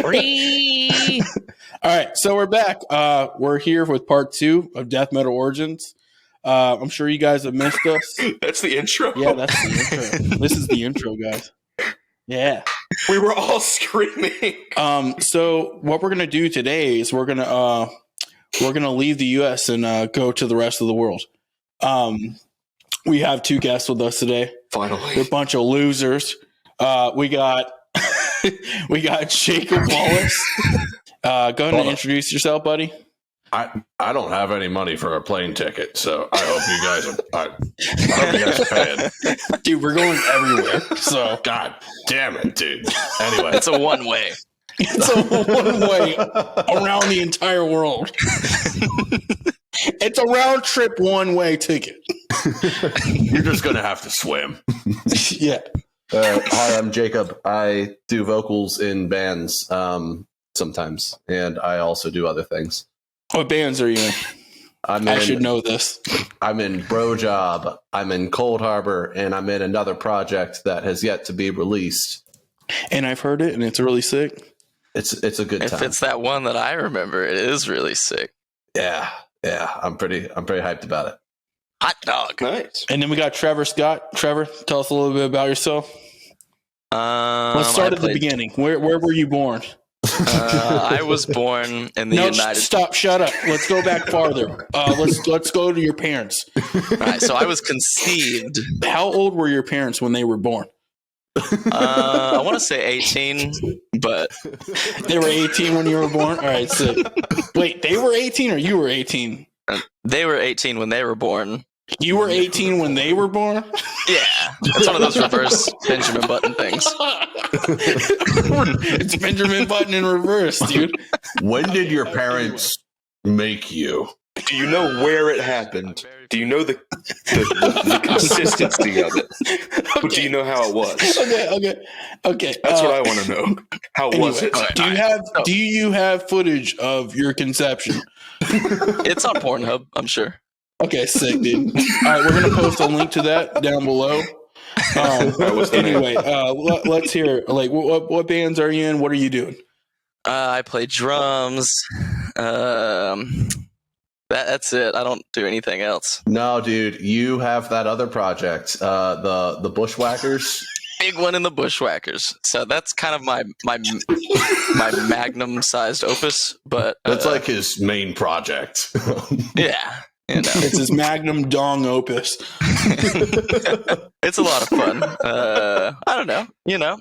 Free. All right, so we're back. We're here with part 2 of Death Metal Origins. I'm sure you guys have missed us. That's the intro? Yeah, that's the intro. This is the intro, guys. Yeah. We were all screaming. So what we're gonna do today is we're gonna leave the U.S. and go to the rest of the world. We have 2 guests with us today. Finally, They're a bunch of losers. We got Jacob Wallace. Go ahead and introduce yourself, buddy. I don't have any money for a plane ticket, so I hope you guys are paying. Dude, we're going everywhere. So God damn it, dude. Anyway, It's a one-way. it's a one-way around the entire world. It's a round trip one-way ticket. you're just gonna have to swim. Yeah. Hi, I'm Jacob. I do vocals in bands sometimes, and I also do other things. What bands are you in? I should know this. I'm in Brojob, I'm in Coldharbour, and I'm in another project that has yet to be released. And I've heard it, and it's really sick. It's a good If time. it's that one that I remember, it is really sick. Yeah. I'm pretty hyped about it. Hot dog. nice. And then we got Trevor Scott. Trevor, tell us a little bit about yourself. Let's start at the beginning. Where were you born? I was born in the United States. Stop, shut up. Let's go back farther. Let's go to your parents. All right, so I was conceived. How old were your parents when they were born? I want to say 18, but They were 18 when you were born? All right, sick. Wait, they were 18 or you were 18? they were 18 when they were born. You were 18 when they were born? Yeah, it's one of those reverse Benjamin Button things. It's Benjamin Button in reverse, dude. When did your parents make you? Do you know where it happened? Do you know the consistency of it? But do you know how it was? Okay. That's what I want to know. How was it? Do you have footage of your conception? It's on Pornhub, I'm sure. Okay, sick, dude. All right, we're gonna post a link to that down below. Anyway, let's hear. Like, what bands are you in? What are you doing? I play drums. That's it. I don't do anything else. No, dude, you have that other project, the Bushwhackers. Big one in the Bushwhackers. So that's kind of my magnum-sized opus. But That's like his main project. yeah. You know. It's his magnum dong opus. It's a lot of fun. I don't know, you know.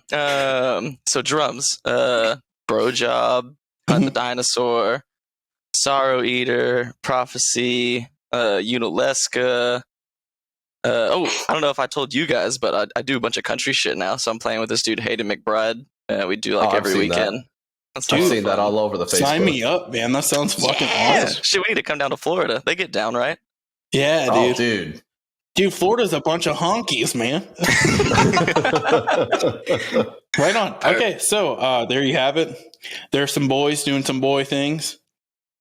So drums, Brojob, Hunt the Dinosaur, Sorrow Eater, Prophecy, Unalesca. I don't know if I told you guys, but I do a bunch of country shit now. So I'm playing with this dude Hayden McBride. We do like every weekend. I've seen that all over the Facebook. Sign me up, man. That sounds fucking Yeah, awesome. shit, we need to come down to Florida. They get down, right? Yeah, Oh, dude. dude. Florida's a bunch of honkies, man. Right on. Okay, so there you have it. There's some boys doing some boy things.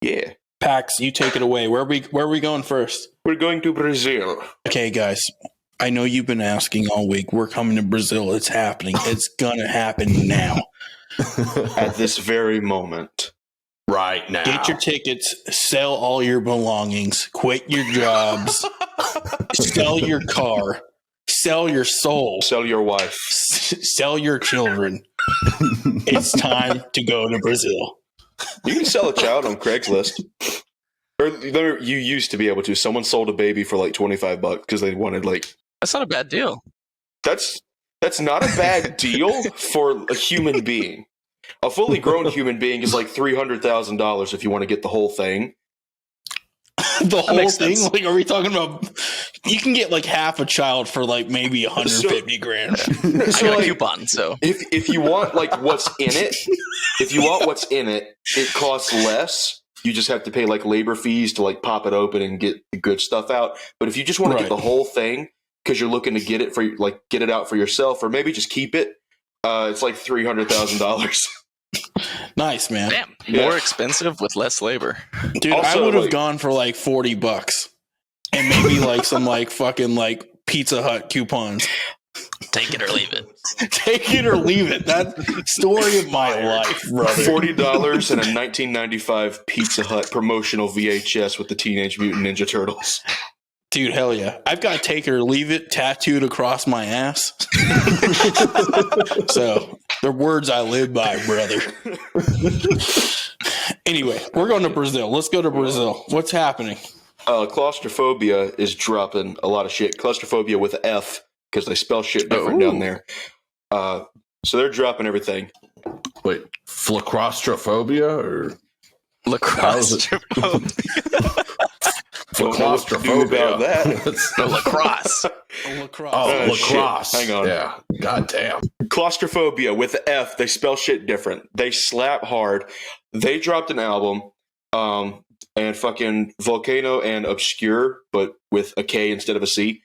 Yeah. Pax, you take it away. Where are we going first? We're going to Brazil. Okay, guys. I know you've been asking all week. We're coming to Brazil. It's happening. It's gonna happen now. At this very moment. Right now. Get your tickets. Sell all your belongings. Quit your jobs. Sell your car. Sell your soul. Sell your wife. Sell your children. It's time to go to Brazil. You can sell a child on Craigslist. Or you used to be able to. Someone sold a baby for like $25 because they wanted like. That's not a bad deal. That's not a bad deal for a human being. A fully grown human being is like $300,000 if you want to get the whole thing. The whole makes thing? sense. Like, are we talking about? You can get like half a child for like maybe 150 grand. I got So, a like, coupon, so if you want like what's in it, it costs less. You just have to pay like labor fees to like pop it open and get the good stuff out. But if you just want to get the whole thing because you're looking to get it get it out for yourself, or maybe just keep it, it's like $300,000. Nice, man. damn, Yeah. more expensive with less labor. Dude, I Also, would have like- gone for like $40 and maybe like some like fucking like Pizza Hut coupons. Take it or leave it. Take it or leave it. That story of my life, brother. $40 and a 1995 Pizza Hut promotional VHS with the Teenage Mutant Ninja Turtles. Dude, hell yeah. I've got take it or leave it tattooed across my ass. So, they're words I live by, brother. Anyway, we're going to Brazil. Let's go to Brazil. What's happening? Claustrophobia is dropping a lot of shit. Claustrophobia with an F, because they spell shit different down there. So they're dropping everything. Wait, flacrostrophobia or Lacrosse. Don't know what to do about that. No, lacrosse. Lacrosse. Oh, lacrosse. Shit. Hang on. Yeah. God damn. Claustrophobia with the F. They spell shit different. They slap hard. They dropped an album, and fucking Volcano and Obscure, but with a K instead of a C.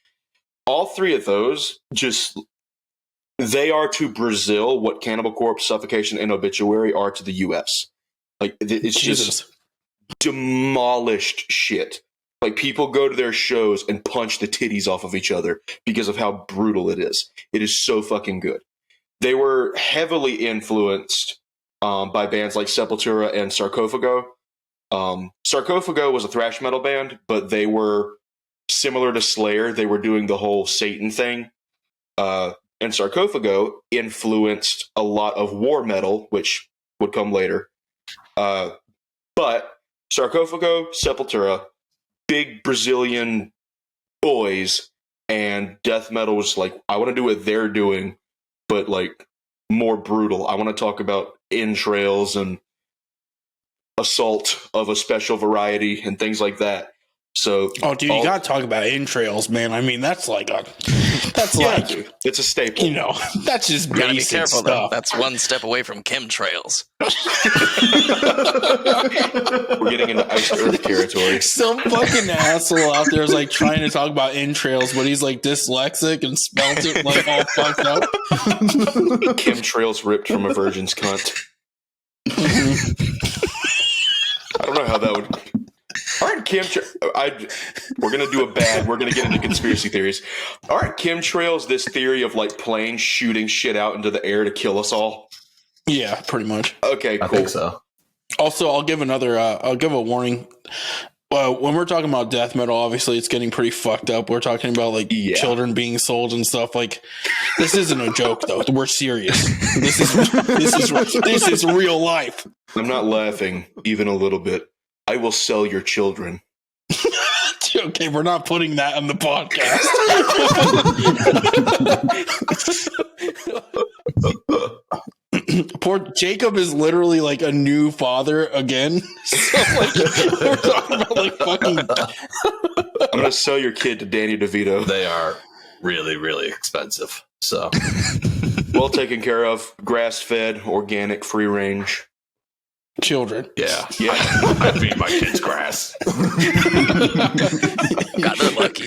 All three of those they are to Brazil what Cannibal Corpse, Suffocation, and Obituary are to the U.S. Like, it's just demolished shit. Like, people go to their shows and punch the titties off of each other because of how brutal it is. It is so fucking good. They were heavily influenced by bands like Sepultura and Sarcophago. Sarcophago was a thrash metal band, but they were similar to Slayer. They were doing the whole Satan thing. And Sarcophago influenced a lot of war metal, which would come later. But Sarcophago, Sepultura, big Brazilian boys, and death metal was like, I want to do what they're doing, but like more brutal. I want to talk about entrails and assault of a special variety and things like that. So, dude, you gotta talk about entrails, man. I mean, that's like dude, it's a staple. You know, that's just You gotta be basic careful, stuff. though. That's one step away from chemtrails. We're getting into iced earth territory. Some fucking asshole out there is like trying to talk about entrails, but he's like dyslexic and spelt it like all fucked up. Chemtrails ripped from a virgin's cunt. I don't know how that would. Aren't we're gonna do we're gonna get into conspiracy theories. Aren't chemtrails this theory of like planes shooting shit out into the air to kill us all? Yeah, pretty much. Okay, cool. I think so. Also, I'll give a warning. When we're talking about death metal, obviously it's getting pretty fucked up. We're talking about like children being sold and stuff. Like, this isn't a joke though. We're serious. This is real life. I'm not laughing even a little bit. I will sell your children. Okay, we're not putting that on the podcast. Poor Jacob is literally like a new father again. So like, we're talking about like fucking. I'm gonna sell your kid to Danny DeVito. They are really, really expensive. So well taken care of, grass-fed, organic, free range. Children. yeah. I feed my kids grass. God, they're lucky.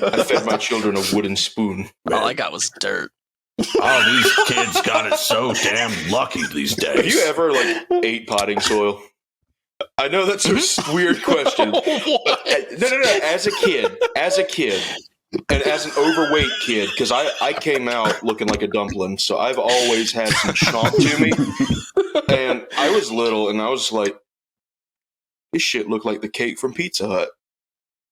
I fed my children a wooden spoon. All I got was dirt. Oh, these kids got it so damn lucky these days. Have you ever like ate potting soil? I know that's a weird question. No. As a kid, and as an overweight kid, because I came out looking like a dumpling, so I've always had some chomp to me. And I was little, and I was like, this shit looked like the cake from Pizza Hut.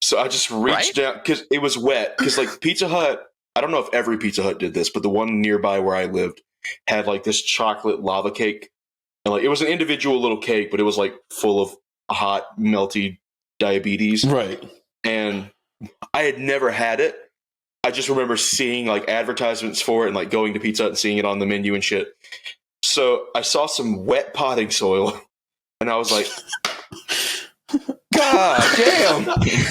So I just reached down, because it was wet. Because like Pizza Hut, I don't know if every Pizza Hut did this, but the one nearby where I lived had like this chocolate lava cake. And like it was an individual little cake, but it was like full of hot, melty diabetes. Right. And I had never had it. I just remember seeing like advertisements for it and like going to Pizza Hut and seeing it on the menu and shit. So I saw some wet potting soil and I was like, God damn.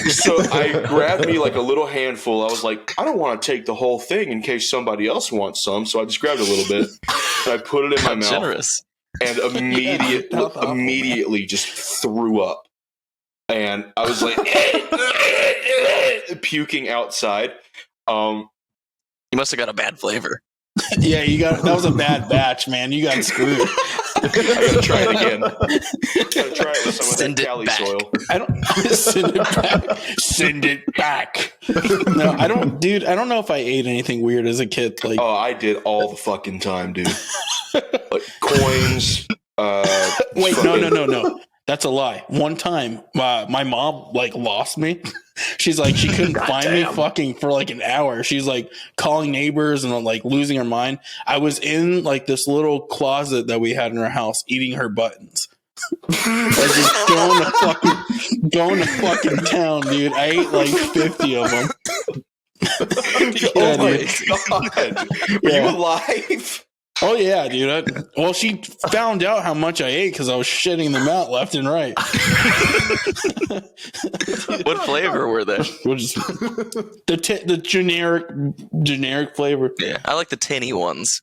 So I grabbed me like a little handful. I was like, I don't want to take the whole thing in case somebody else wants some. So I just grabbed a little bit and I put it in my mouth. Generous. And immediately just threw up. And I was like, puking outside. You must have got a bad flavor. Yeah, that was a bad batch, man. You got screwed. gotta try it again. Gotta try it with some Send of it that Cali back. soil. I don't send it back. Send it back. No, I don't, dude. I don't know if I ate anything weird as a kid. Like, Oh, I did all the fucking time, dude. Like coins. wait, no. That's a lie. One time, my mom like lost me. She's like, she couldn't find me fucking for like an hour. She's like calling neighbors and like losing her mind. I was in like this little closet that we had in our house eating her buttons. Like just going to fucking town, dude. I ate like 50 of them. Oh my god. Were you alive? Oh yeah, dude. Well, she found out how much I ate because I was shitting them out left and right. What flavor were they? We'll just the generic flavor. Yeah, I like the tinny ones.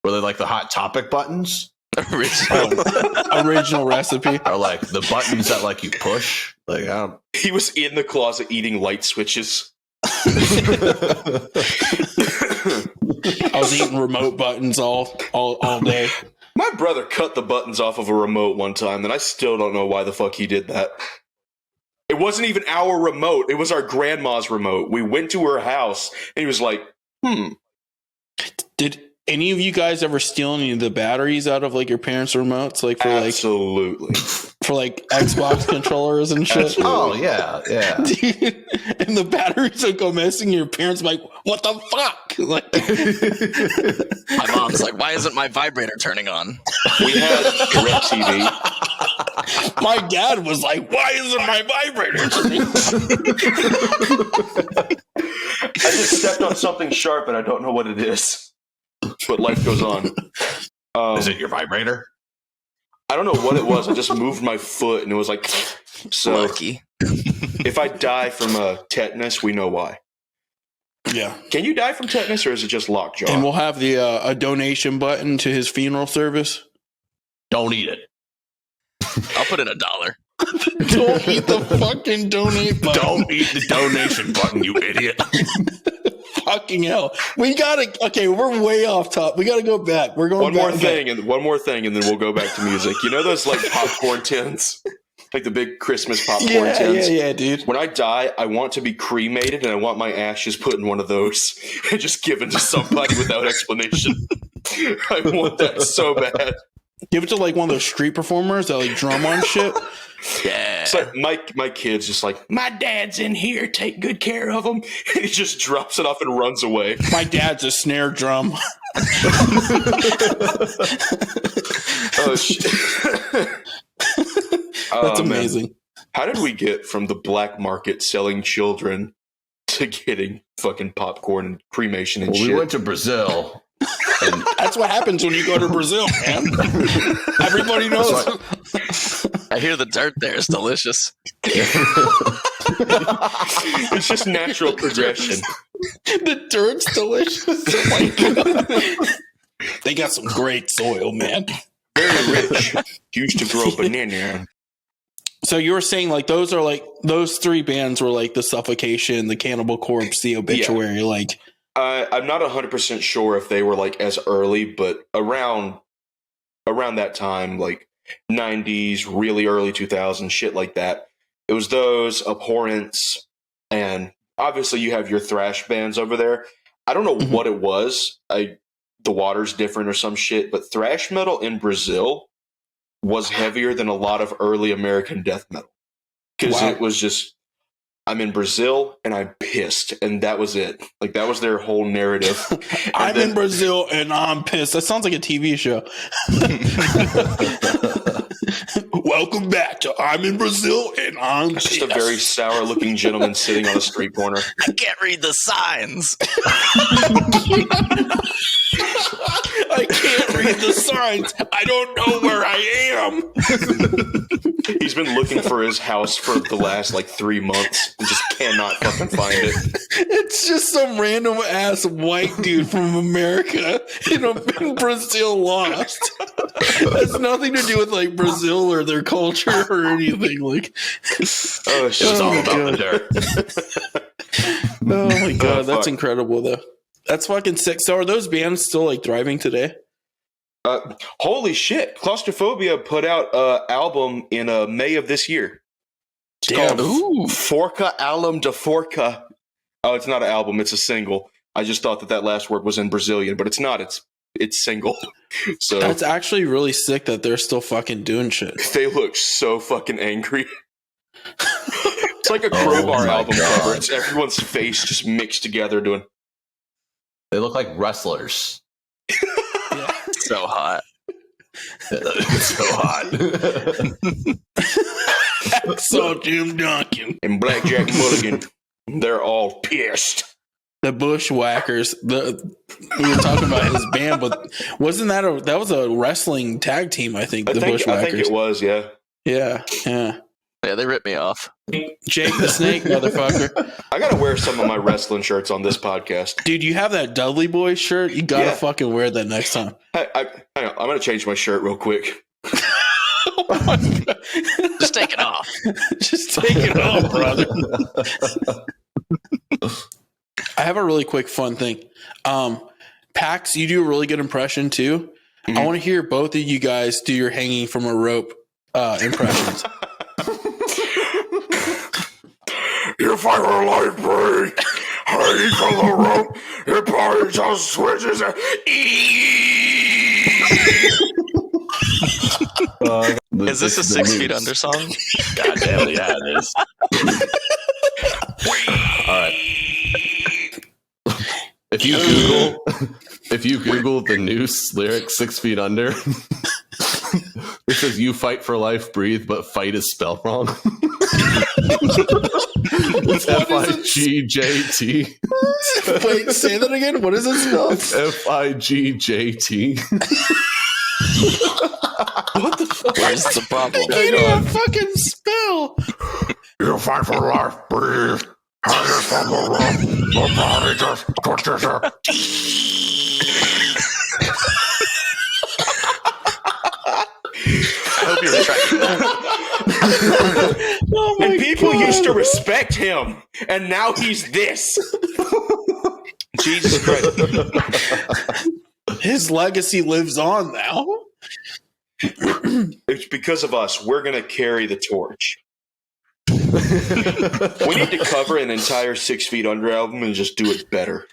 Were they like the Hot Topic buttons? Original recipe. Or like the buttons that like you push? Like I don't. He was in the closet eating light switches. I was eating remote buttons all day. My brother cut the buttons off of a remote one time, and I still don't know why the fuck he did that. It wasn't even our remote. It was our grandma's remote. We went to her house, and he was like, Did any of you guys ever steal any of the batteries out of like your parents' remotes? Like for absolutely. for like Xbox controllers and shit? Absolutely. Oh yeah. Dude, and the batteries would go missing. Your parents like, what the fuck? Like, My mom's like, why isn't my vibrator turning on? We had DirecTV. my dad was like, why isn't my vibrator turning on? I just stepped on something sharp, and I don't know what it is. But life goes on. Is it your vibrator? I don't know what it was. I just moved my foot, and it was like, so. Lucky. If I die from tetanus, we know why. Yeah. Can you die from tetanus, or is it just lockjaw? And we'll have the a donation button to his funeral service. Don't eat it. I'll put in $1. Don't eat the fucking donate button. Don't eat the donation button, you idiot. Fucking hell. We gotta, okay, we're way off top. We gotta go back. We're going one back. more thing, and then we'll go back to music. You know those like popcorn tins? Like the big Christmas popcorn tins? Yeah, dude. When I die, I want to be cremated, and I want my ashes put in one of those and just given to somebody without explanation. I want that so bad. Give it to like one of those street performers that like drum on shit. Yeah. It's like my kid's just like, my dad's in here, take good care of him. And he just drops it off and runs away. My dad's a snare drum. Oh, shit. That's amazing. Man. How did we get from the black market selling children to getting fucking popcorn and cremation and shit? We went to Brazil. And That's what happens when you go to Brazil, man. Everybody knows. I hear the dirt there is delicious. It's just natural progression. The dirt's delicious. Oh my God. They got some great soil, man. Very rich. Used to grow banana. So you were saying like those are like those three bands were like the Suffocation, the Cannibal Corpse, the Obituary, like. I'm not 100% sure if they were like as early, but around that time, like 90s, really early 2000s, shit like that. It was those, Abhorrence, and obviously you have your thrash bands over there. I don't know what it was. The water's different or some shit, but thrash metal in Brazil was heavier than a lot of early American death metal. Because it was just, I'm in Brazil and I'm pissed, and that was it. Like that was their whole narrative. I'm in Brazil and I'm pissed. That sounds like a TV show. Welcome back to I'm in Brazil and I'm It's pissed. just a very sour-looking gentleman sitting on a street corner. I can't read the signs. I can't read the signs. I don't know where I am. He's been looking for his house for the last like 3 months and just cannot fucking find it. It's just some random ass white dude from America in Brazil lost. Has nothing to do with like Brazil or their culture or anything. Like, Oh shit! It's all my about the God. dirt. Oh my God, Oh, that's fuck. incredible though. That's fucking sick. So are those bands still like thriving today? Holy shit! Claustrophobia put out an album in May of this year. It's called Forca Alum de Forca. Oh, it's not an album; it's a single. I just thought that last word was in Brazilian, but it's not. It's single. So that's actually really sick that they're still fucking doing shit. They look so fucking angry. It's like a Crowbar album cover. It's everyone's face just mixed together doing. They look like wrestlers. Yeah. So hot. So hot. So Jim Duncan And Blackjack Mulligan. They're all pissed. The Bushwhackers. We were talking about his band, but wasn't that was a wrestling tag team? I think Bushwhackers. I think it was. Yeah. Yeah. Yeah, they ripped me off. Jake the Snake, motherfucker. I gotta wear some of my wrestling shirts on this podcast. Dude, you have that Dudley Boy shirt? You gotta fucking wear that next time. Hang on, I'm gonna change my shirt real quick. Just take it off. Just take it off, brother. I have a really quick fun thing. Pax, you do a really good impression too. Mm-hmm. I want to hear both of you guys do your hanging from a rope impressions. You fight for life, Bree. Hanging from the rope. Your body just switches. Is this a 6 Feet Under song? God damn, yeah, it is. All right. If you Google the Noose lyric 6 Feet Under, it says you fight for life, breathe, but fight is spelled wrong. It's FIGJT. Wait, say that again. What is it spelled? FIGJT. What the fuck? Where's the problem? I can't even fucking spell. You fight for life, breathe. Hanging from the rope. The body just twitches up. I hope you're retracting that. And people used to respect him, and now he's this. Jesus Christ. His legacy lives on now. It's because of us. We're going to carry the torch. We need to cover an entire 6 Feet Under album and just do it better.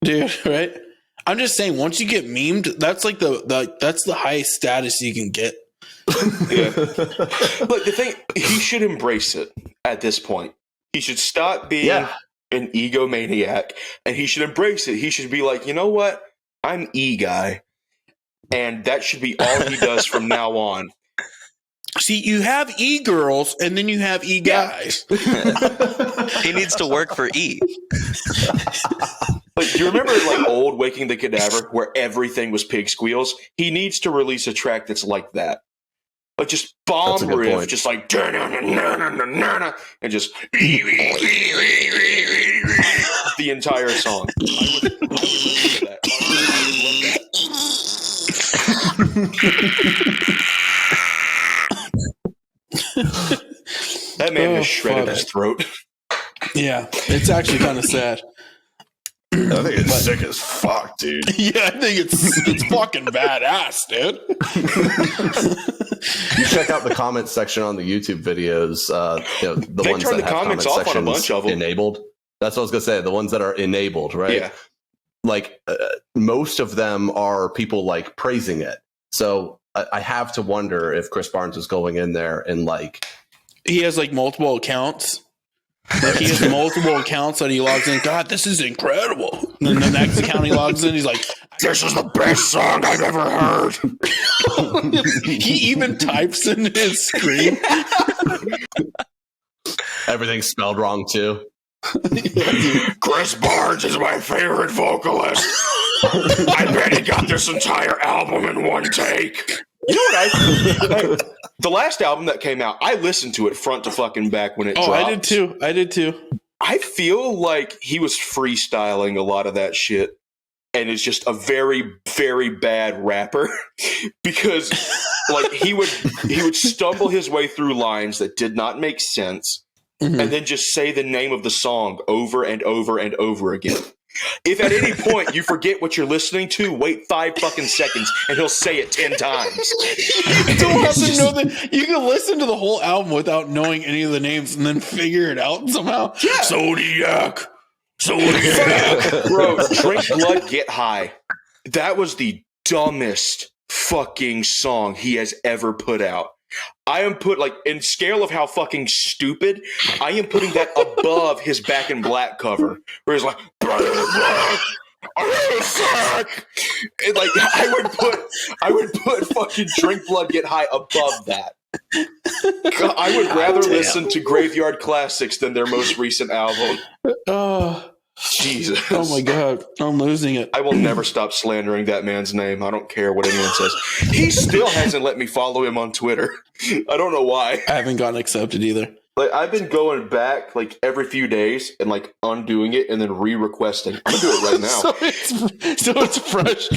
Dude, right? I'm just saying, once you get memed, that's like that's the highest status you can get. Yeah. But the thing, he should embrace it at this point. He should stop being an egomaniac, and he should embrace it. He should be like, you know what? I'm E-guy. And that should be all he does from now on. See, you have E-girls, and then you have E-guys. He needs to work for E. Like, do you remember like old Waking the Cadaver where everything was pig squeals? He needs to release a track that's like that. Like just bomb riff, point. Just like and just the entire song. I would listen to that. That man has shredded his throat. Yeah, it's actually kind of sad. I think it's sick as fuck, dude. Yeah, I think it's fucking badass, dude. You check out the comments section on the YouTube videos. The ones that have comment sections on a bunch of them. Enabled. That's what I was gonna say. The ones that are enabled, right? Yeah. Like most of them are people like praising it. So I have to wonder if Chris Barnes is going in there and like he has like multiple accounts. Like he has multiple accounts that he logs in. God, this is incredible. And then the next account he logs in, he's like, "This is the best song I've ever heard." He even types in his screen. Everything's spelled wrong too. Chris Barnes is my favorite vocalist. I bet he got this entire album in one take. You know what the last album that came out, I listened to it front to fucking back when it dropped. I did too. I feel like he was freestyling a lot of that shit and is just a very, very bad rapper because like he would stumble his way through lines that did not make sense and then just say the name of the song over and over and over again. If at any point you forget what you're listening to, wait 5 fucking seconds and he'll say it 10 times. You don't have to know that. You can listen to the whole album without knowing any of the names and then figure it out somehow. Yeah. Zodiac. Bro, Drink Blood, Get High. That was the dumbest fucking song he has ever put out. I am in scale of how fucking stupid, I am putting that above his Back in Black cover, where he's like, and like I would put fucking Drink Blood, Get High above that. I would rather listen to Graveyard Classics than their most recent album. Jesus. Oh my God. I'm losing it. I will never stop slandering that man's name. I don't care what anyone says. He still hasn't let me follow him on Twitter. I don't know why. I haven't gotten accepted either. Like, I've been going back like every few days and like undoing it and then re-requesting. I'm gonna do it right now. so it's fresh.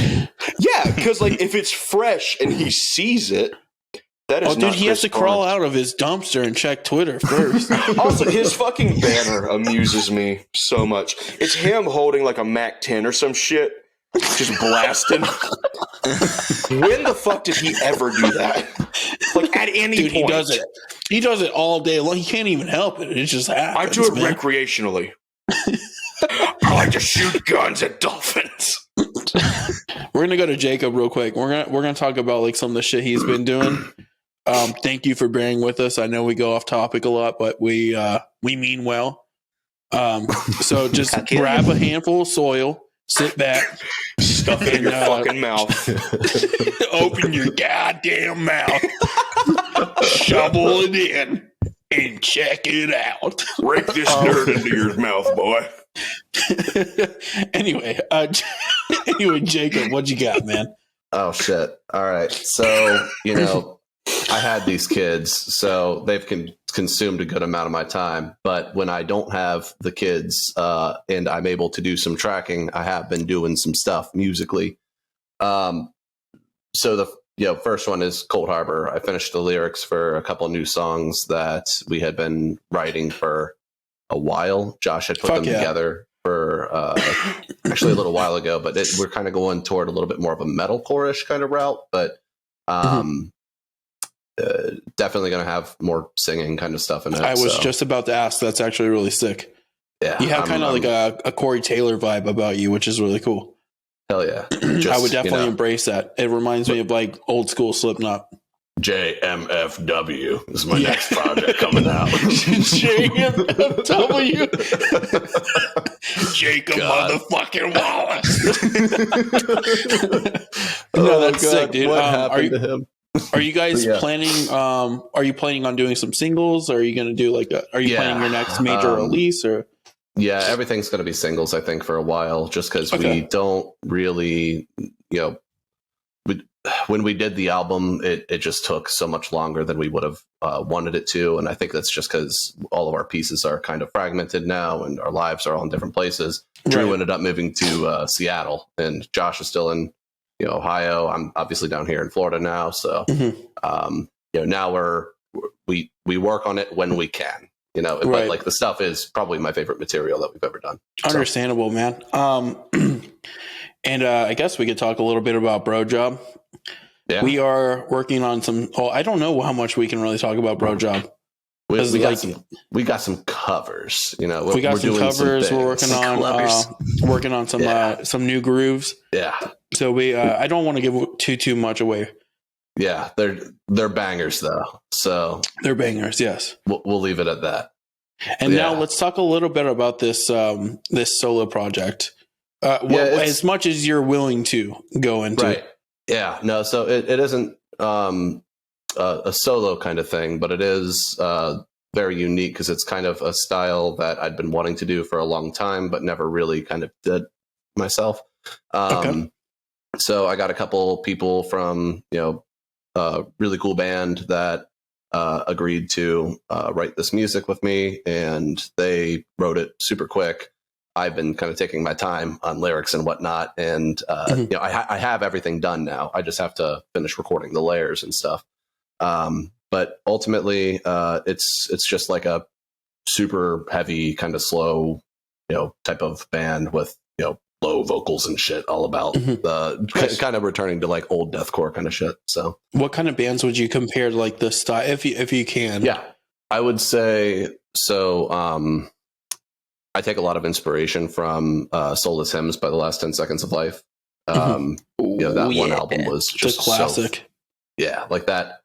Yeah, because like if it's fresh and he sees it, that is dude, he has to crawl out of his dumpster and check Twitter first. Also, his fucking banner amuses me so much. It's him holding like a Mac 10 or some shit, just blasting. When the fuck did he ever do that? Like at any point. He does it. He does it all day long. He can't even help it. It just happens. I do it recreationally. I like to shoot guns at dolphins. We're gonna go to Jacob real quick. We're gonna talk about like some of the shit he's been doing. Thank you for bearing with us. I know we go off topic a lot, but we mean well. So just grab a handful of soil, sit back, stuff it in your fucking mouth, open your goddamn mouth, shovel it in, and check it out. Rake this nerd into your mouth, boy. Anyway, Jacob, what you got, man? Oh shit! All right, so I had these kids, so they've consumed a good amount of my time. But when I don't have the kids and I'm able to do some tracking, I have been doing some stuff musically. So the first one is Coldharbour. I finished the lyrics for a couple of new songs that we had been writing for a while. Josh had put them together for actually a little while ago, but we're kind of going toward a little bit more of a metalcore-ish kind of route. But definitely going to have more singing kind of stuff in it. I was just about to ask. That's actually really sick. Yeah, you have kind of like a Corey Taylor vibe about you, which is really cool. Hell yeah. I would definitely embrace that. It reminds me of like old school Slipknot. JMFW is my next project coming out. JMFW. Jacob motherfucking Wallace. No, that's sick, dude. What happened to him? Are you guys planning? Are you planning on doing some singles? Or are you going to do like are you planning your next major release? Or everything's going to be singles, I think, for a while, just because we don't really, when we did the album, it just took so much longer than we would have wanted it to. And I think that's just because all of our pieces are kind of fragmented now and our lives are all in different places. Drew ended up moving to Seattle, and Josh is still in Ohio. I'm obviously down here in Florida now. So, now we work on it when we can, but like the stuff is probably my favorite material that we've ever done. Understandable, man. And I guess we could talk a little bit about Brojob. Yeah. We are working on some. Oh, I don't know how much we can really talk about Brojob. We got some covers. We got some covers. We're working on some new grooves. Yeah. So we. I don't want to give too much away. Yeah, they're bangers though. So they're bangers. Yes. We'll leave it at that. And now let's talk a little bit about this this solo project. As much as you're willing to go into. Right. Yeah. No. So it isn't a solo kind of thing, but it is very unique because it's kind of a style that I'd been wanting to do for a long time, but never really kind of did myself. So I got a couple people from a really cool band that agreed to write this music with me, and they wrote it super quick. I've been kind of taking my time on lyrics and whatnot. And, I have everything done now. I just have to finish recording the layers and stuff. But ultimately, it's just like a super heavy kind of slow, type of band with low vocals and shit, all about kind of returning to like old deathcore kind of shit. So, what kind of bands would you compare to like the style, if you can? Yeah, I would say so. I take a lot of inspiration from Soulless Hymns by the Last 10 Seconds of Life. That one album was just a classic. Like that.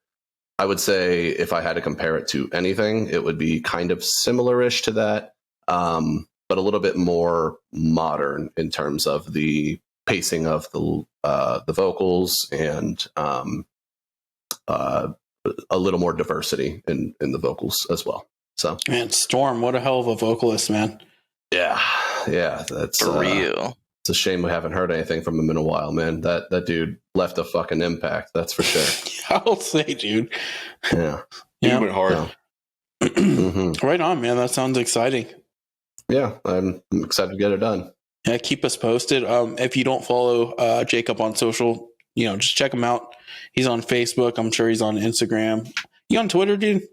I would say if I had to compare it to anything, it would be kind of similar-ish to that, but a little bit more modern in terms of the pacing of the vocals and a little more diversity in the vocals as well. So, man, Storm, what a hell of a vocalist, man. Yeah, that's for real. It's a shame we haven't heard anything from him in a while, man. That dude left a fucking impact, that's for sure. I'll say, dude. Yeah. He went hard. Right on, man. That sounds exciting. Yeah, I'm excited to get it done. Yeah, keep us posted. If you don't follow Jacob on social, just check him out. He's on Facebook. I'm sure he's on Instagram. You on Twitter, dude?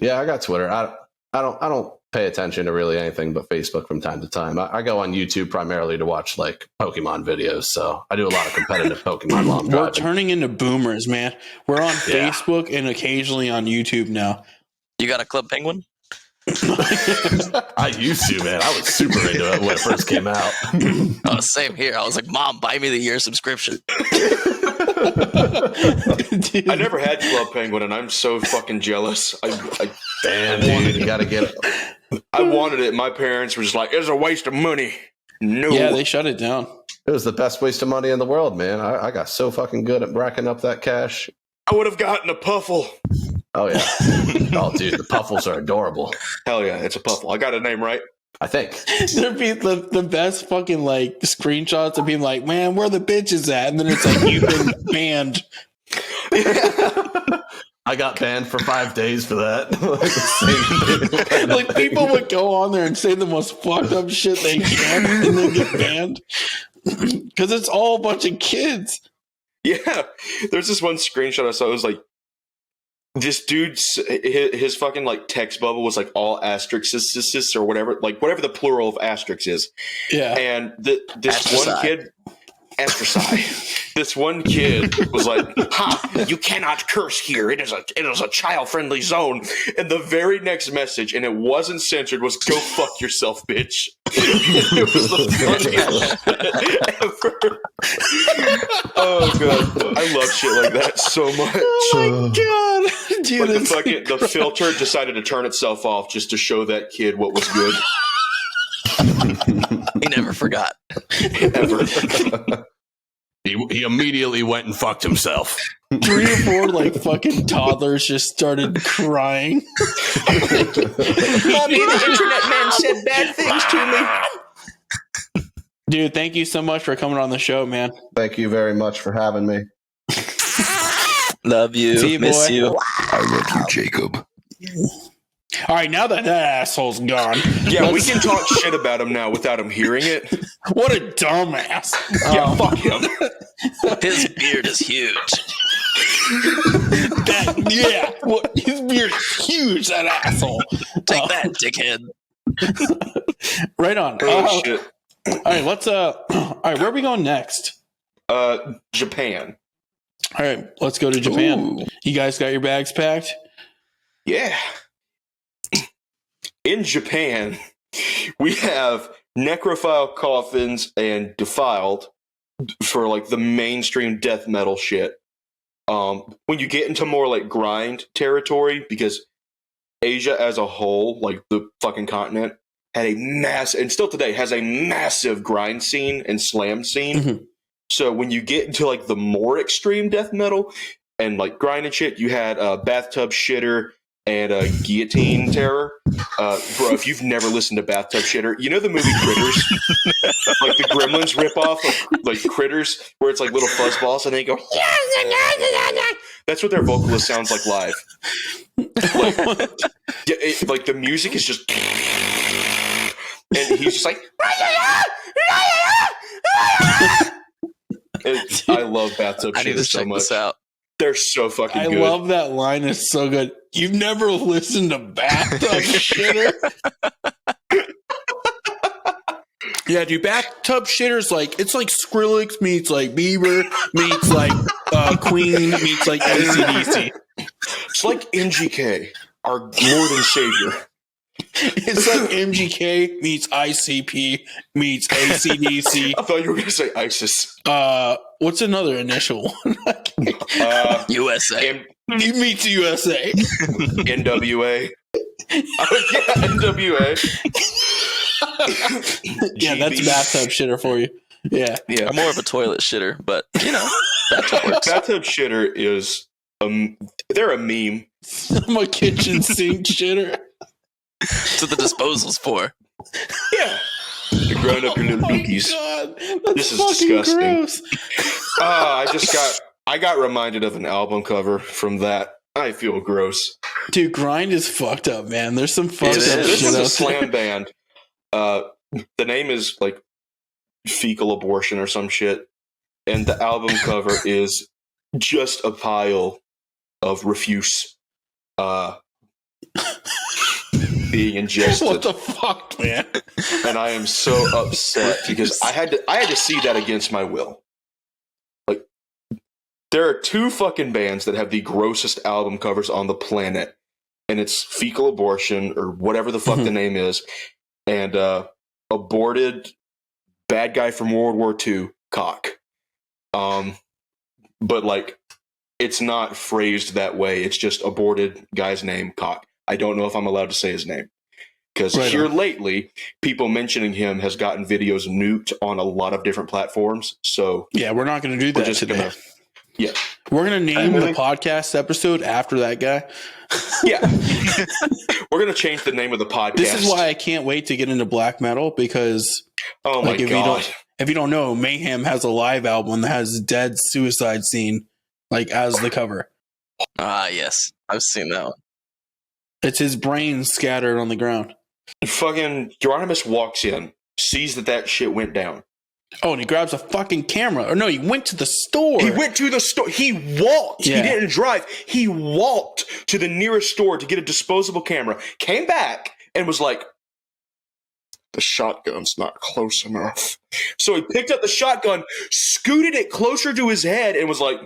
Yeah, I got Twitter. I don't pay attention to really anything but Facebook from time to time. I go on YouTube primarily to watch like Pokemon videos, so I do a lot of competitive Pokemon while I'm driving. We're turning into boomers, man. We're on Facebook and occasionally on YouTube now. You got a Club Penguin? I used to, man. I was super into it when it first came out. Oh, same here. I was like, Mom, buy me the year subscription. I never had Club Penguin, and I'm so fucking jealous. Dude, you gotta get it. I wanted it. My parents were just like, it's a waste of money. No. Yeah, they shut it down. It was the best waste of money in the world, man. I got so fucking good at racking up that cash. I would have gotten a Puffle. Oh, yeah. Oh, dude, the Puffles are adorable. Hell yeah, it's a Puffle. I got a name right. I think. There'd be the best fucking like screenshots of being like, man, where the bitches at? And then it's like, you've been banned. I got banned for 5 days for that. Like people would go on there and say the most fucked up shit they can and then get banned. Because it's all a bunch of kids. Yeah. There's this one screenshot I saw. It was like, this dude's his fucking like text bubble was like all asterisks or whatever the plural of asterisk is. Yeah. And this one kid, this one kid was like, "Ha! You cannot curse here. It is a child friendly zone." And the very next message, and it wasn't censored, was "Go fuck yourself, bitch." It was the funniest shit ever. Oh god, I love shit like that so much. Oh my god, dude! Like the filter decided to turn itself off just to show that kid what was good. He never forgot. Ever. He immediately went and fucked himself. 3 or 4 like fucking toddlers just started crying. Mommy, the internet man said bad things to me. Dude, thank you so much for coming on the show, man. Thank you very much for having me. Love you. See you, Miss boy. you. I love you, Jacob. All right, now that asshole's gone. Yeah, we can talk shit about him now without him hearing it. What a dumbass. Yeah, fuck him. His beard is huge. His beard is huge, that asshole. Take that, dickhead. Right on. Oh, shit. All right, all right, where are we going next? Japan. All right, let's go to Japan. Ooh. You guys got your bags packed? Yeah. In Japan, we have necrophile coffins and defiled for like the mainstream death metal shit. When you get into more like grind territory, because Asia as a whole, like the fucking continent, had a and still today has a massive grind scene and slam scene. Mm-hmm. So when you get into like the more extreme death metal and like grind and shit, you had Bathtub Shitter and Guillotine Terror. Bro, if you've never listened to Bathtub Shitter, you know the movie Critters? Like the Gremlins ripoff of like Critters, where it's like little fuzzballs and they go, that's what their vocalist sounds like live. Like the music is just, and he's just like, I love Bathtub I need to Shitter so check much. this out. They're so fucking I good. love that line. It's so good. You've never listened to Bathtub Shitter? Yeah, dude, bathtub shitters like it's like Skrillex meets like Bieber meets like Queen meets like AC/DC. It's like MGK, our Lord and Savior. It's like MGK meets ICP meets AC/DC. I thought you were going to say ISIS. What's another initial one? USA. You meets USA. NWA. Yeah, NWA. Yeah, that's a bathtub shitter for you. Yeah. I'm more of a toilet shitter, but bathtub works. Bathtub shitter is they're a meme. I'm a kitchen sink shitter. That's what the disposal's for. Yeah. To grind up your little dookies. God, that's This is fucking disgusting. gross. I got reminded of an album cover from that. I feel gross. Dude, grind is fucked up, man. There's some fucked up This shit is a out slam there. band. The name is like Fecal Abortion or some shit. And the album cover is just a pile of refuse being ingested. What the fuck, man? And I am so upset because I had to see that against my will. Like, there are two fucking bands that have the grossest album covers on the planet, and it's Fecal Abortion or whatever the fuck the name is, and aborted bad guy from World War II cock. But like, it's not phrased that way. It's just aborted guy's name cock. I don't know if I'm allowed to say his name. Because lately, people mentioning him has gotten videos nuked on a lot of different platforms. So yeah, we're not going to do that today. Yeah. We're going to name the podcast episode after that guy. Yeah. We're going to change the name of the podcast. This is why I can't wait to get into black metal because oh my God. If you don't know, Mayhem has a live album that has Dead Suicide Scene like as the cover. Ah, yes. I've seen that one. It's his brains scattered on the ground. Fucking Euronymous walks in, sees that shit went down. Oh, and he grabs a fucking camera. Or no, he went to the store. He went to the store. He walked. Yeah. He didn't drive. He walked to the nearest store to get a disposable camera, came back, and was like, the shotgun's not close enough. So he picked up the shotgun, scooted it closer to his head, and was like,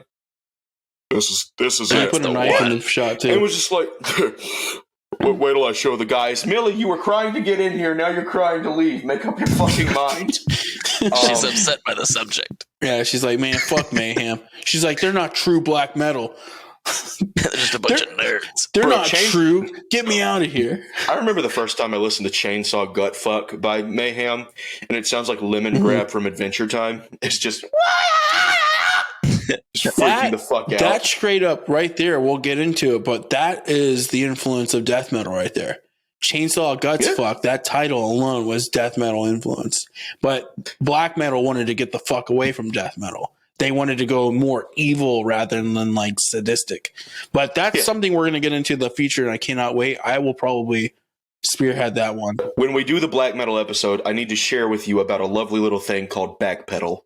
this is And it. he put a knife in the shot, too. And was just like, wait till I show the guys. Millie, you were crying to get in here. Now you're crying to leave. Make up your fucking mind. She's upset by the subject. Yeah, she's like, man, fuck Mayhem. She's like, they're not true black metal. They're just a bunch of nerds. They're Bro, not true. Get me out of here. I remember the first time I listened to Chainsaw Gut Fuck by Mayhem, and it sounds like Lemon Grab from Adventure Time. It's just freaking the fuck out. That straight up right there, we'll get into it, but that is the influence of death metal right there. Chainsaw Guts Fuck, that title alone was death metal influence. But black metal wanted to get the fuck away from death metal. They wanted to go more evil rather than like sadistic. But that's something we're going to get into the future, and I cannot wait. I will probably spearhead that one. When we do the black metal episode, I need to share with you about a lovely little thing called backpedal.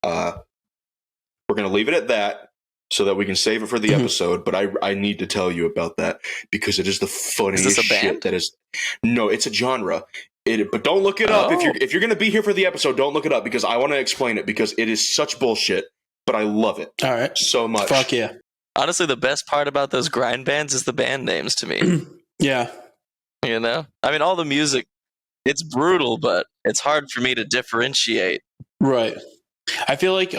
We're going to leave it at that so that we can save it for the episode, but I need to tell you about that because it is the funniest Is this a band? shit that is. No, it's a genre. But don't look it up. If you're going to be here for the episode, don't look it up because I want to explain it because it is such bullshit, but I love it. All right. So much. Fuck yeah. Honestly, the best part about those grind bands is the band names to me. Yeah. You know? I mean, all the music, it's brutal, but it's hard for me to differentiate. Right. I feel like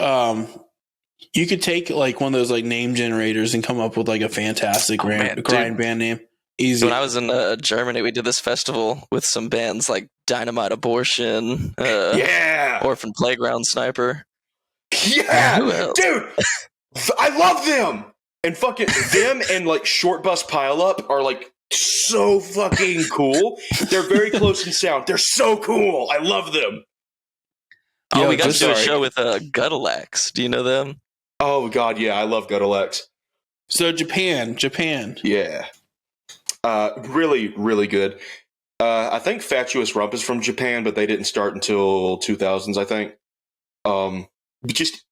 you could take like one of those like name generators and come up with like a fantastic grind band name. Easy. When I was in Germany, we did this festival with some bands like Dynamite Abortion, Orphan Playground Sniper. Yeah, Who else? dude, I love them. And fucking them and like Short Bus Pile Up are like so fucking cool. They're very close in sound. They're so cool. I love them. Oh, Yo, we got to do a sorry. show with Gutalax. Do you know them? Oh god, yeah, I love Gutalex. So Japan. Yeah. Really, really good. I think Fatuous Rump is from Japan, but they didn't start until 2000s, I think. Just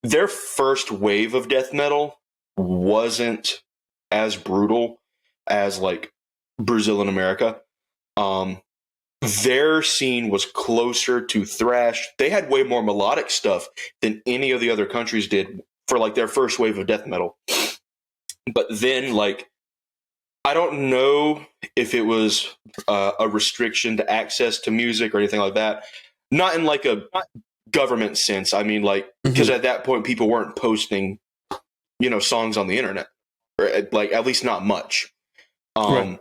their first wave of death metal wasn't as brutal as like Brazil and America. But their scene was closer to thrash. They had way more melodic stuff than any of the other countries did for like their first wave of death metal. But then, like, I don't know if it was a restriction to access to music or anything like that. Not in like a government sense. I mean, like, because at that point people weren't posting, songs on the internet, or like at least not much. Right.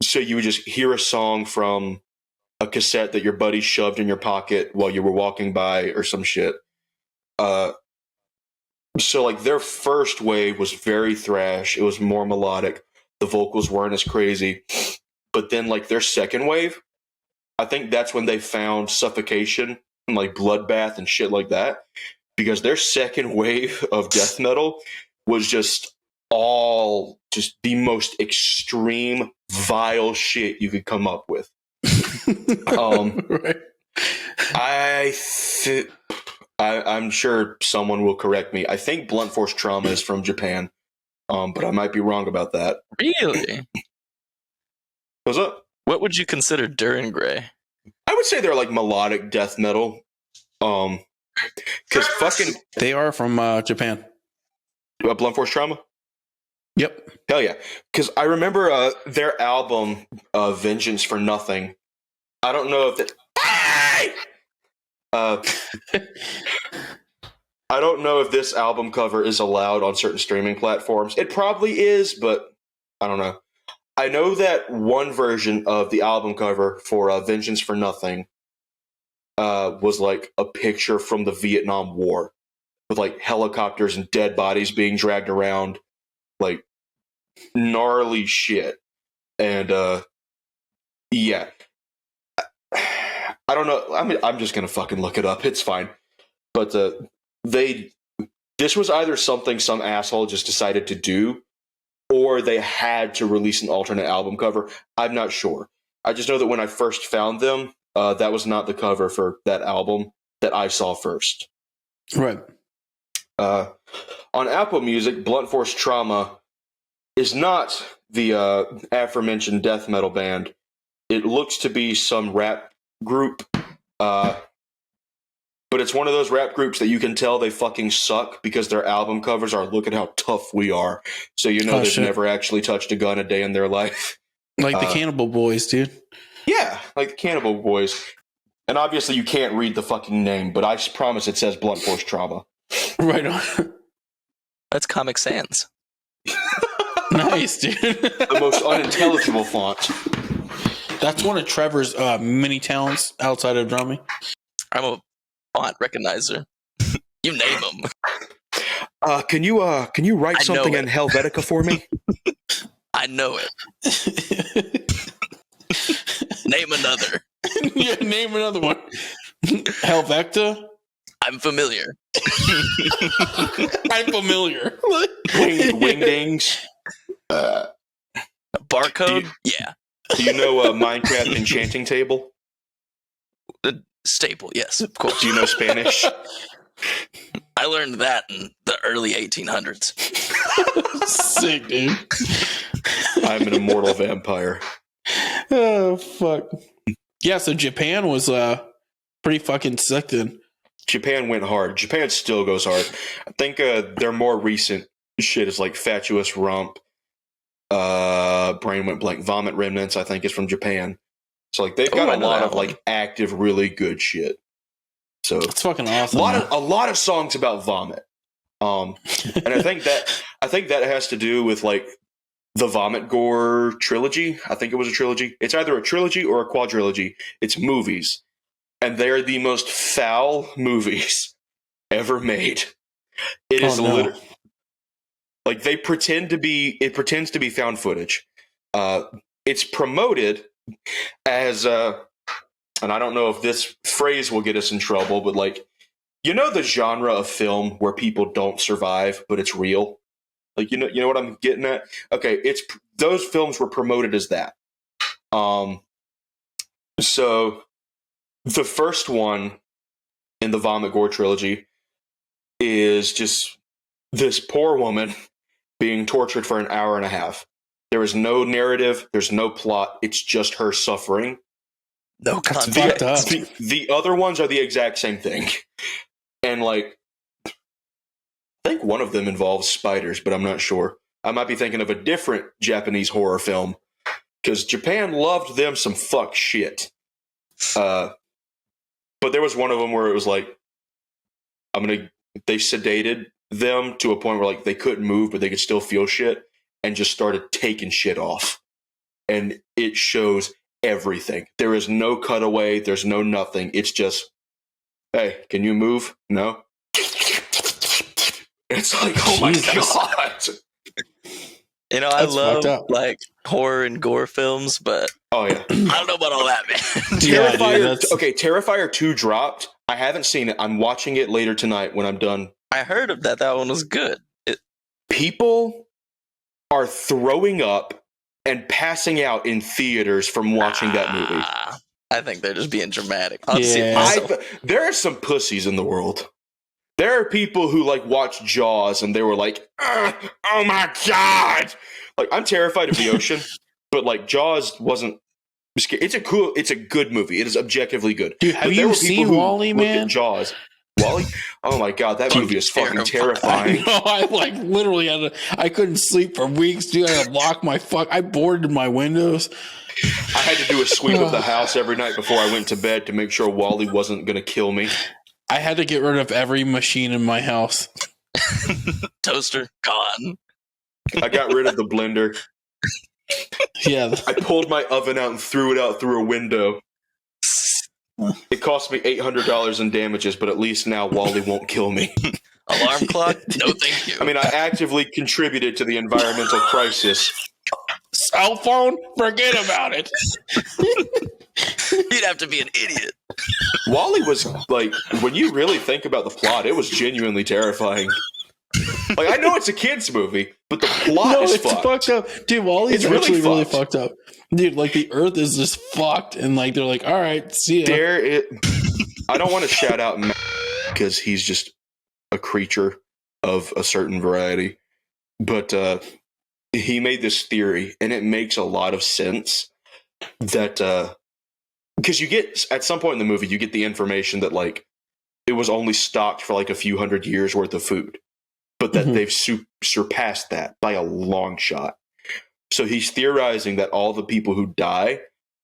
So you would just hear a song from a cassette that your buddy shoved in your pocket while you were walking by or some shit. So like their first wave was very thrash. It was more melodic. The vocals weren't as crazy. But then like their second wave, I think that's when they found Suffocation and like Bloodbath and shit like that. Because their second wave of death metal was just all just the most extreme, vile shit you could come up with. Right. I'm sure someone will correct me. I think Blunt Force Trauma is from Japan, but I might be wrong about that. Really? What's up? What would you consider Duran Grey? I would say they're like melodic death metal. Because fucking They are from Japan. Blunt Force Trauma. Yep. Hell yeah. Because I remember their album, Vengeance for Nothing. I don't know if that. I don't know if this album cover is allowed on certain streaming platforms. It probably is, but I don't know. I know that one version of the album cover for Vengeance for Nothing was like a picture from the Vietnam War with like helicopters and dead bodies being dragged around, like gnarly shit. And yeah. I don't know. I mean, I'm just gonna fucking look it up. It's fine. But this was either something some asshole just decided to do, or they had to release an alternate album cover. I'm not sure. I just know that when I first found them, that was not the cover for that album that I saw first. Right. On Apple Music, Blunt Force Trauma is not the aforementioned death metal band. It looks to be some rap group, but it's one of those rap groups that you can tell they fucking suck because their album covers are "Look at how tough we are," so they've never actually touched a gun a day in their life. Like the Cannibal Boys, dude. Yeah, like the Cannibal Boys. And obviously you can't read the fucking name, but I promise it says Blunt Force Trauma. Right on. That's Comic Sans. Nice, dude. The most unintelligible font. That's one of Trevor's many talents outside of drumming. I'm a font recognizer. You name them. Can you write something in it. Helvetica for me? I know it. Name another. Yeah, name another one. Helvecta? I'm familiar. I'm familiar. Wingdings. Barcode? Yeah. Do you know Minecraft enchanting table? The staple, yes, of course. Do you know Spanish? I learned that in the early 1800s. Sick, dude. I'm an immortal vampire. Oh, fuck. Yeah, so Japan was pretty fucking sick then. Japan went hard. Japan still goes hard. I think their more recent shit is like Fatuous Rump. Brain went blank. Vomit Remnants, I think, is from Japan. So like they've got a lot of like active, really good shit. So it's fucking awesome. A lot of songs about vomit. And I think that has to do with like the Vomit Gore trilogy. I think it was a trilogy. It's either a trilogy or a quadrilogy. It's movies. And they're the most foul movies ever made. It is literally like it pretends to be found footage. It's promoted as and I don't know if this phrase will get us in trouble, but like, the genre of film where people don't survive, but it's real. Like, you know what I'm getting at? Okay, those films were promoted as that. So the first one in the Vomit Gore trilogy is just this poor woman being tortured for an hour and a half. There is no narrative. There's no plot. It's just her suffering. No That's context. fucked up. The other ones are the exact same thing. And like, I think one of them involves spiders, but I'm not sure. I might be thinking of a different Japanese horror film because Japan loved them some fuck shit. But there was one of them where it was like, they sedated them to a point where like they couldn't move, but they could still feel shit, and just started taking shit off. And it shows everything. There is no cutaway. There's no nothing. It's just, hey, can you move? No. It's like, oh my God. You know, I That's fucked love up. like horror and gore films, but Oh yeah. I don't know about all that, man. Yeah, Terrifier. dude, Okay, Terrifier 2 dropped. I haven't seen it. I'm watching it later tonight when I'm done. I heard of that. That one was good. People are throwing up and passing out in theaters from watching that movie. I think they're just being dramatic. I'll see it Yeah. myself. There are some pussies in the world. There are people who like watch Jaws and they were like, oh my God. Like, I'm terrified of the ocean, but like Jaws wasn't scary. It's a good movie. It is objectively good. Dude, have But there you were people seen who Wall-E, looked at man? Jaws. Wall-E? Oh my God, that movie is fucking terrifying. No, I like literally I couldn't sleep for weeks, dude. I had to lock I boarded my windows. I had to do a sweep of the house every night before I went to bed to make sure Wally wasn't going to kill me. I had to get rid of every machine in my house. Toaster gone. I got rid of the blender. Yeah. I pulled my oven out and threw it out through a window. It cost me $800 in damages, but at least now Wally won't kill me. Alarm clock? No, thank you. I mean, I actively contributed to the environmental crisis. Cell phone? Forget about it. You'd have to be an idiot. Wally was like, when you really think about the plot, it was genuinely terrifying. Like, I know it's a kid's movie, but the plot is it's fucked up. Dude, Wally's It's really actually really fucked. fucked up. Dude, like the earth is just fucked, and like they're like, all right, see ya. I don't want to shout out Matt because he's just a creature of a certain variety, but he made this theory, and it makes a lot of sense that because you get at some point in the movie, you get the information that like it was only stocked for like a few hundred years worth of food, but that they've surpassed that by a long shot. So he's theorizing that all the people who die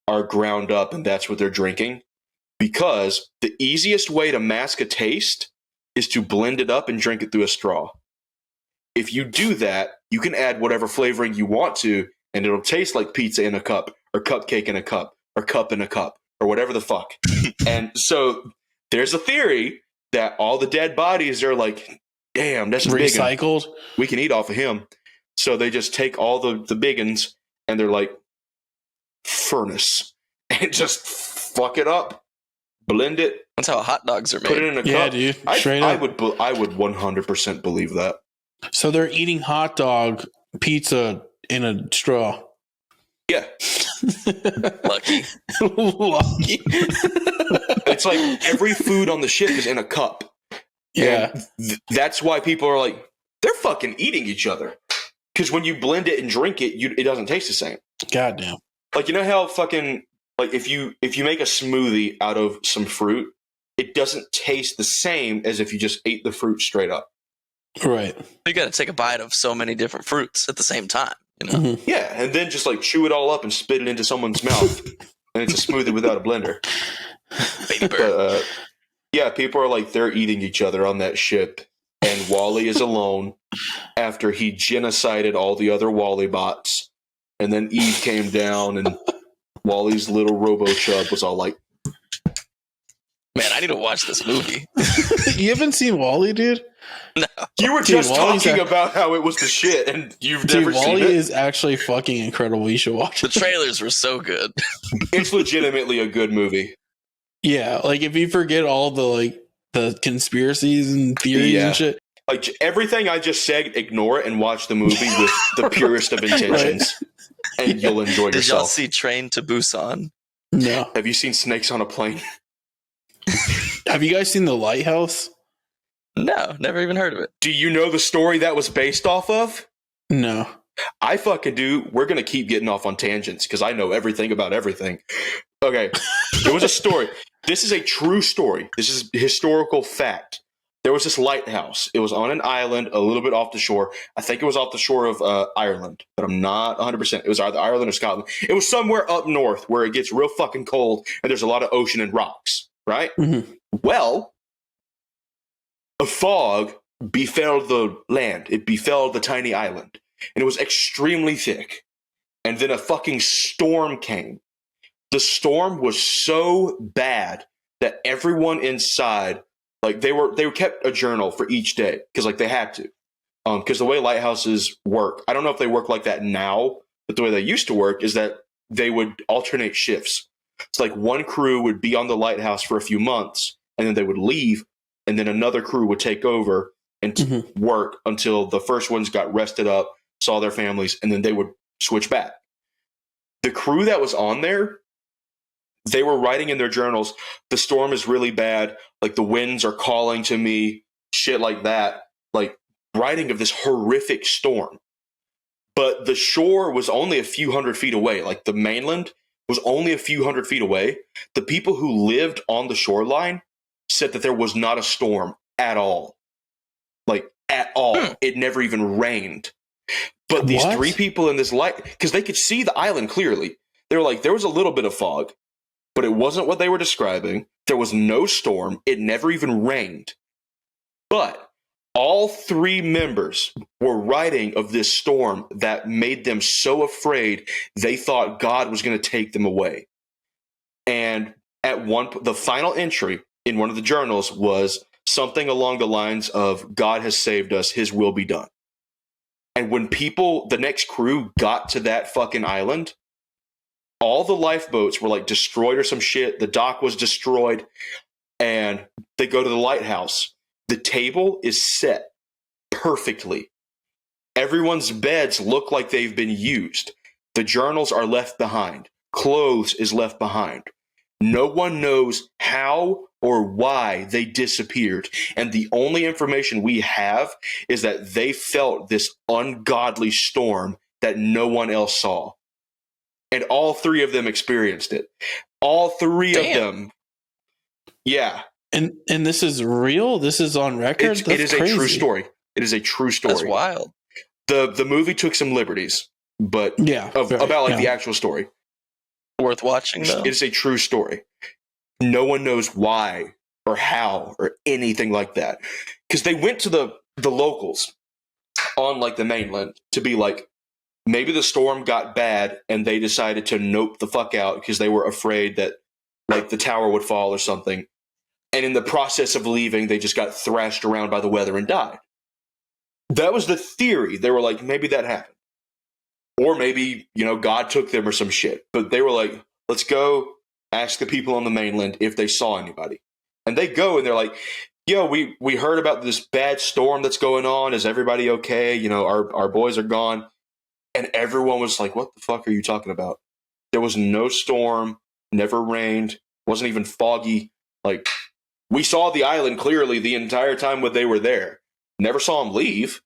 are ground up and that's what they're drinking, because the easiest way to mask a taste is to blend it up and drink it through a straw. If you do that, you can add whatever flavoring you want to, and it'll taste like pizza in a cup, or cupcake in a cup, or cup in a cup, or whatever the fuck. And so there's a theory that all the dead bodies are like, damn, that's Recycled. big. We can eat off of him. So they just take all the big uns and they're like, furnace, and just fuck it up, blend it, That's how hot dogs are made. put it in a Yeah, cup. dude. I Straight up. would 100% believe that. So they're eating hot dog pizza in a straw. Yeah. Lucky. Lucky. It's like every food on the ship is in a cup. Yeah. And that's why people are like, they're fucking eating each other. Because when you blend it and drink it, it doesn't taste the same. Goddamn. Like, you know how fucking, like if you make a smoothie out of some fruit, it doesn't taste the same as if you just ate the fruit straight up. Right. You got to take a bite of so many different fruits at the same time. You know, Mhm. Yeah, and then just like chew it all up and spit it into someone's mouth. And it's a smoothie without a blender. baby bird. But yeah, people are like, they're eating each other on that ship. And Wally is alone after he genocided all the other Wally bots. And then Eve came down and Wally's little robo-chub was all like, Man, I need to watch this movie. You haven't seen Wall-E, dude? No. you were Dude, just Wally's talking about how it was the shit and you've Dude, never seen Wall-E it. is actually fucking incredible. You should watch The it. trailers were so good. It's legitimately a good movie. Yeah, like if you forget all the conspiracies and theories Yeah. and shit. Like everything I just said, ignore it and watch the movie with the purest of intentions. And you'll enjoy Did y'all yourself. see Train to Busan? No. Have you seen Snakes on a Plane? Have you guys seen The Lighthouse? No, never even heard of it. Do you know the story that was based off of? No. I fucking do. We're going to keep getting off on tangents because I know everything about everything. Okay, there was a story. This is a true story. This is historical fact. There was this lighthouse. It was on an island a little bit off the shore. I think it was off the shore of Ireland, but I'm not 100%. It was either Ireland or Scotland. It was somewhere up north where it gets real fucking cold and there's a lot of ocean and rocks, right? Mm-hmm. Well, a fog befell the land. It befell the tiny island, and it was extremely thick. And then a fucking storm came. The storm was so bad that everyone inside, like they kept a journal for each day because like they had to, because the way lighthouses work, I don't know if they work like that now, but the way they used to work is that they would alternate shifts. It's like one crew would be on the lighthouse for a few months, and then they would leave, and then another crew would take over and work until the first ones got rested up, saw their families, and then they would switch back. The crew that was on there, they were writing in their journals, the storm is really bad, like the winds are calling to me, shit like that, like writing of this horrific storm. But the shore was only a few hundred feet away, like the mainland was only a few hundred feet away. The people who lived on the shoreline said that there was not a storm at all. Like, at all. It never even rained. But these three people in this light, because they could see the island clearly. They were like, there was a little bit of fog, but it wasn't what they were describing. There was no storm. It never even rained. But all three members were writing of this storm that made them so afraid they thought God was going to take them away. And at the final entry in one of the journals was something along the lines of, God has saved us, his will be done. And when the next crew got to that fucking island, all the lifeboats were like destroyed or some shit. The dock was destroyed. And they go to the lighthouse. The table is set perfectly. Everyone's beds look like they've been used. The journals are left behind. Clothes is left behind. No one knows how or why they disappeared. And the only information we have is that they felt this ungodly storm that no one else saw. And all three of them experienced it. All three of them. Yeah. And this is real? This is on record? It is crazy. A true story. It is a true story. That's wild. The movie took some liberties, but about the actual story. Worth watching, though. It is a true story. No one knows why or how or anything like that. Because they went to the locals on like the mainland to be like, maybe the storm got bad and they decided to nope the fuck out because they were afraid that like the tower would fall or something. And in the process of leaving, they just got thrashed around by the weather and died. That was the theory. They were like, maybe that happened. Or maybe, God took them or some shit. But they were like, let's go ask the people on the mainland if they saw anybody. And they go and they're like, yo, we heard about this bad storm that's going on. Is everybody okay? Our boys are gone. And everyone was like, what the fuck are you talking about? There was no storm, never rained, wasn't even foggy. Like, we saw the island clearly the entire time when they were there. Never saw them leave.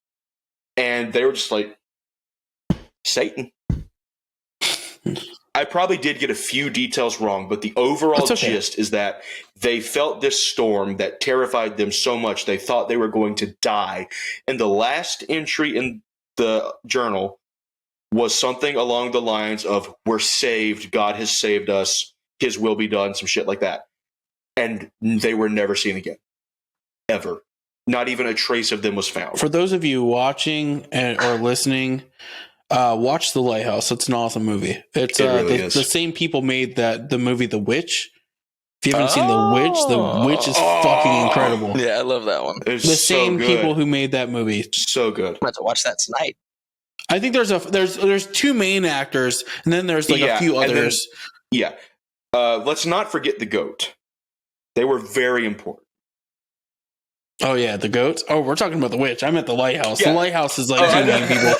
And they were just like, Satan. I probably did get a few details wrong, but the overall gist is that they felt this storm that terrified them so much they thought they were going to die. And the last entry in the journal was something along the lines of, we're saved, God has saved us, his will be done, some shit like that. And they were never seen again. Ever. Not even a trace of them was found. For those of you watching or listening, watch The Lighthouse. It's an awesome movie. It's really the same people made the movie The Witch. If you haven't seen The Witch is fucking incredible. Yeah, I love that one. It's the same people who made that movie. So good. I'm about to watch that tonight. I think there's two main actors, and then there's a few others. Let's not forget the goat. They were very important. Oh yeah, the goats. Oh, we're talking about The Witch. I meant The Lighthouse. Yeah. The Lighthouse is like two main people.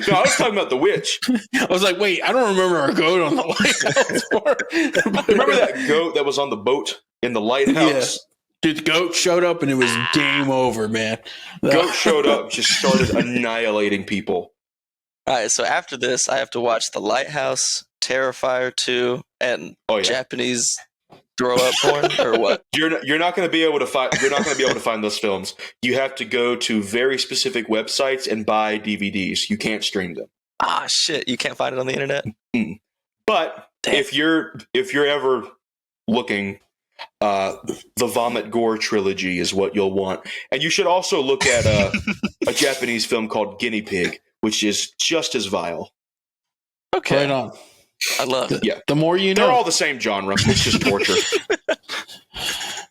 No, I was talking about The Witch. I was like, wait, I don't remember our goat on The Lighthouse. Remember that goat that was on the boat in the lighthouse? Yeah. Dude, the goat showed up and it was game over, man. Goat showed up, just started annihilating people. All right, so after this, I have to watch The Lighthouse, Terrifier 2 and Oh, yeah. Japanese throw up porn, or what? You're not going to be able to find. You're not going to be able to find those films. You have to go to very specific websites and buy DVDs. You can't stream them. Ah, shit! You can't find it on the internet. But Damn. if you're ever looking, the Vomit Gore trilogy is what you'll want, and you should also look at a Japanese film called Guinea Pig, which is just as vile. Okay, Right on. I love it. Yeah, The more you they're know. all the same genre. It's just torture.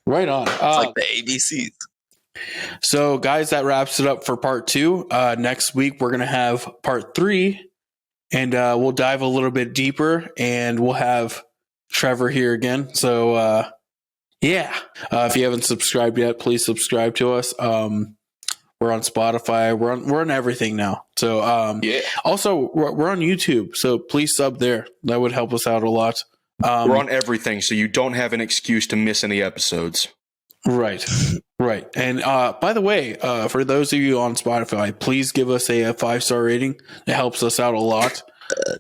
Right on. It's like the ABCs. So, guys, that wraps it up for part 2. Next week, we're going to have part 3, and we'll dive a little bit deeper, and we'll have Trevor here again. So, yeah. If you haven't subscribed yet, please subscribe to us. We're on Spotify. We're on everything now. So, Yeah. Also, we're on YouTube. So, please sub there. That would help us out a lot. We're on everything, so you don't have an excuse to miss any episodes. Right. And by the way, for those of you on Spotify, please give us a 5-star rating. It helps us out a lot.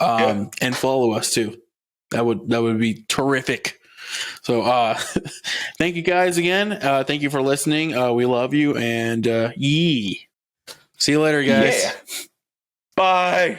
And follow us too. That would be terrific. So thank you guys again. Thank you for listening. We love you, and see you later, guys. Yeah. Bye.